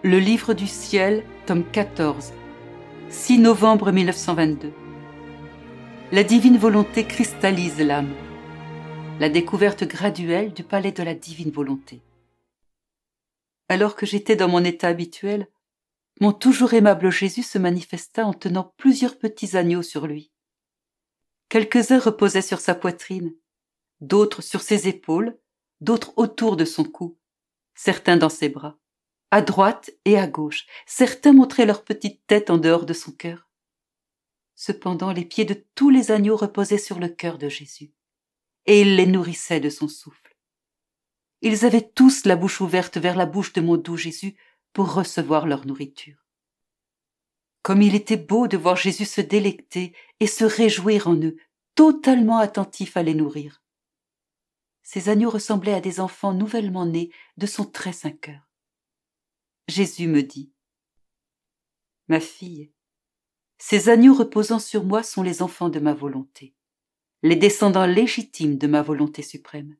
Le livre du ciel, tome 14, 6 novembre 1922. La divine volonté cristallise l'âme. La découverte graduelle du palais de la divine volonté. Alors que j'étais dans mon état habituel, mon toujours aimable Jésus se manifesta en tenant plusieurs petits agneaux sur lui. Quelques-uns reposaient sur sa poitrine, d'autres sur ses épaules, d'autres autour de son cou, certains dans ses bras. À droite et à gauche, certains montraient leur petite tête en dehors de son cœur. Cependant, les pieds de tous les agneaux reposaient sur le cœur de Jésus, et il les nourrissait de son souffle. Ils avaient tous la bouche ouverte vers la bouche de mon doux Jésus pour recevoir leur nourriture. Comme il était beau de voir Jésus se délecter et se réjouir en eux, totalement attentif à les nourrir. Ces agneaux ressemblaient à des enfants nouvellement nés de son très saint cœur. Jésus me dit : « Ma fille, ces agneaux reposant sur moi sont les enfants de ma volonté, les descendants légitimes de ma volonté suprême.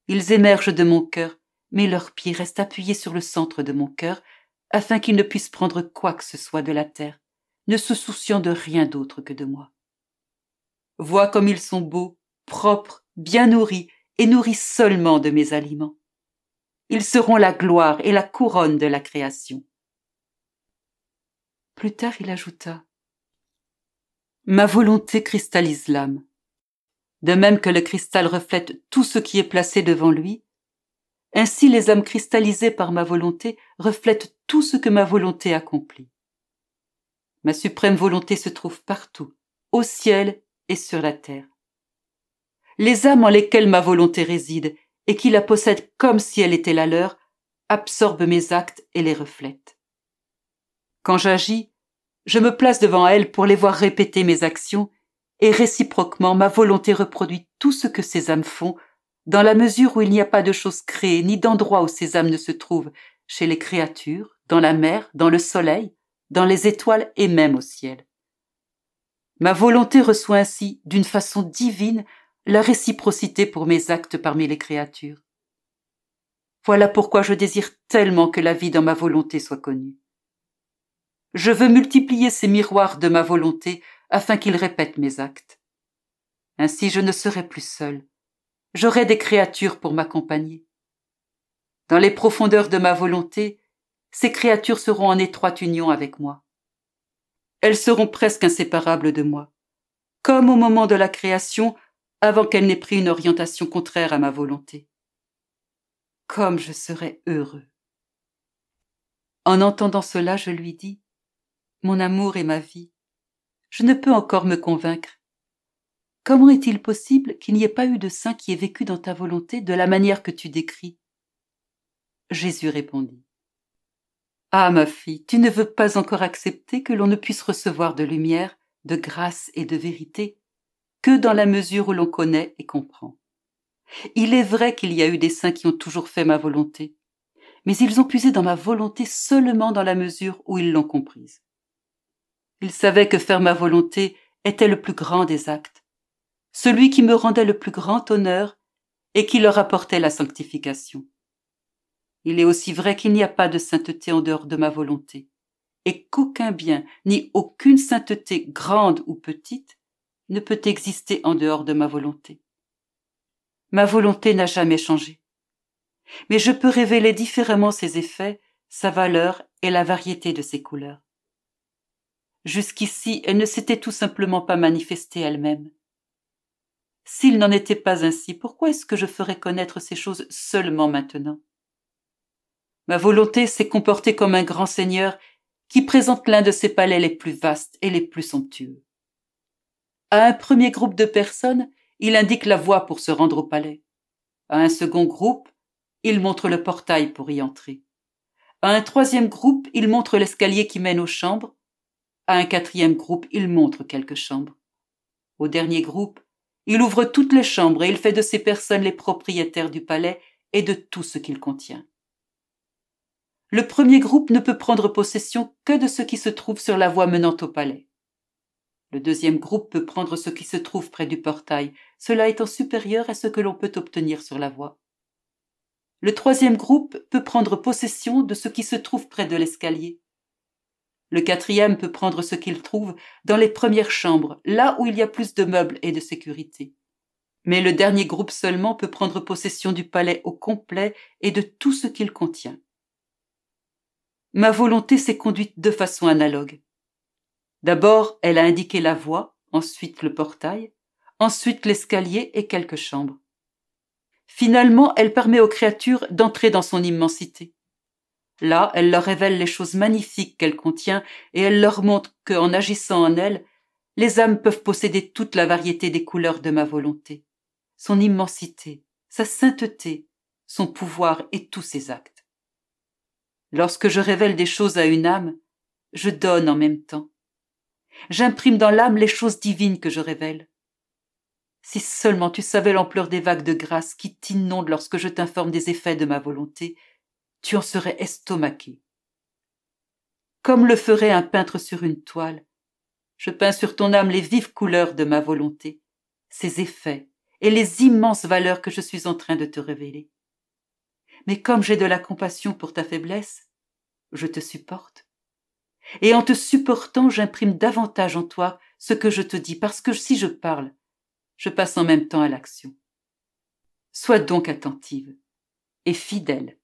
Ils émergent de mon cœur, mais leurs pieds restent appuyés sur le centre de mon cœur, afin qu'ils ne puissent prendre quoi que ce soit de la terre, ne se souciant de rien d'autre que de moi. Vois comme ils sont beaux, propres, bien nourris, et nourris seulement de mes aliments. Ils seront la gloire et la couronne de la création. » Plus tard, il ajouta : « Ma volonté cristallise l'âme. De même que le cristal reflète tout ce qui est placé devant lui, ainsi les âmes cristallisées par ma volonté reflètent tout ce que ma volonté accomplit. Ma suprême volonté se trouve partout, au ciel et sur la terre. Les âmes en lesquelles ma volonté réside et qui la possèdent comme si elle était la leur, absorbent mes actes et les reflètent. Quand j'agis, je me place devant elles pour les voir répéter mes actions, et réciproquement ma volonté reproduit tout ce que ces âmes font, dans la mesure où il n'y a pas de chose créée ni d'endroit où ces âmes ne se trouvent, chez les créatures, dans la mer, dans le soleil, dans les étoiles et même au ciel. Ma volonté reçoit ainsi, d'une façon divine, la réciprocité pour mes actes parmi les créatures. Voilà pourquoi je désire tellement que la vie dans ma volonté soit connue. Je veux multiplier ces miroirs de ma volonté afin qu'ils répètent mes actes. Ainsi je ne serai plus seule. J'aurai des créatures pour m'accompagner. Dans les profondeurs de ma volonté, ces créatures seront en étroite union avec moi. Elles seront presque inséparables de moi, comme au moment de la création, avant qu'elle n'ait pris une orientation contraire à ma volonté. Comme je serais heureux. » En entendant cela, je lui dis : « Mon amour et ma vie, je ne peux encore me convaincre. Comment est-il possible qu'il n'y ait pas eu de saint qui ait vécu dans ta volonté de la manière que tu décris ? » Jésus répondit : « Ah, ma fille, tu ne veux pas encore accepter que l'on ne puisse recevoir de lumière, de grâce et de vérité que dans la mesure où l'on connaît et comprend. Il est vrai qu'il y a eu des saints qui ont toujours fait ma volonté, mais ils ont puisé dans ma volonté seulement dans la mesure où ils l'ont comprise. Ils savaient que faire ma volonté était le plus grand des actes, celui qui me rendait le plus grand honneur et qui leur apportait la sanctification. Il est aussi vrai qu'il n'y a pas de sainteté en dehors de ma volonté, et qu'aucun bien, ni aucune sainteté, grande ou petite, ne peut exister en dehors de ma volonté. Ma volonté n'a jamais changé, mais je peux révéler différemment ses effets, sa valeur et la variété de ses couleurs. Jusqu'ici, elle ne s'était tout simplement pas manifestée elle-même. S'il n'en était pas ainsi, pourquoi est-ce que je ferais connaître ces choses seulement maintenant ? Ma volonté s'est comportée comme un grand seigneur qui présente l'un de ses palais les plus vastes et les plus somptueux. À un premier groupe de personnes, il indique la voie pour se rendre au palais. À un second groupe, il montre le portail pour y entrer. À un troisième groupe, il montre l'escalier qui mène aux chambres. À un quatrième groupe, il montre quelques chambres. Au dernier groupe, il ouvre toutes les chambres et il fait de ces personnes les propriétaires du palais et de tout ce qu'il contient. Le premier groupe ne peut prendre possession que de ce qui se trouve sur la voie menant au palais. Le deuxième groupe peut prendre ce qui se trouve près du portail, cela étant supérieur à ce que l'on peut obtenir sur la voie. Le troisième groupe peut prendre possession de ce qui se trouve près de l'escalier. Le quatrième peut prendre ce qu'il trouve dans les premières chambres, là où il y a plus de meubles et de sécurité. Mais le dernier groupe seulement peut prendre possession du palais au complet et de tout ce qu'il contient. Ma volonté s'est conduite de façon analogue. D'abord, elle a indiqué la voie, ensuite le portail, ensuite l'escalier et quelques chambres. Finalement, elle permet aux créatures d'entrer dans son immensité. Là, elle leur révèle les choses magnifiques qu'elle contient et elle leur montre qu'en agissant en elle, les âmes peuvent posséder toute la variété des couleurs de ma volonté, son immensité, sa sainteté, son pouvoir et tous ses actes. Lorsque je révèle des choses à une âme, je donne en même temps. J'imprime dans l'âme les choses divines que je révèle. Si seulement tu savais l'ampleur des vagues de grâce qui t'inondent lorsque je t'informe des effets de ma volonté, tu en serais estomaqué. Comme le ferait un peintre sur une toile, je peins sur ton âme les vives couleurs de ma volonté, ses effets et les immenses valeurs que je suis en train de te révéler. Mais comme j'ai de la compassion pour ta faiblesse, je te supporte. Et en te supportant, j'imprime davantage en toi ce que je te dis, parce que si je parle, je passe en même temps à l'action. Sois donc attentive et fidèle.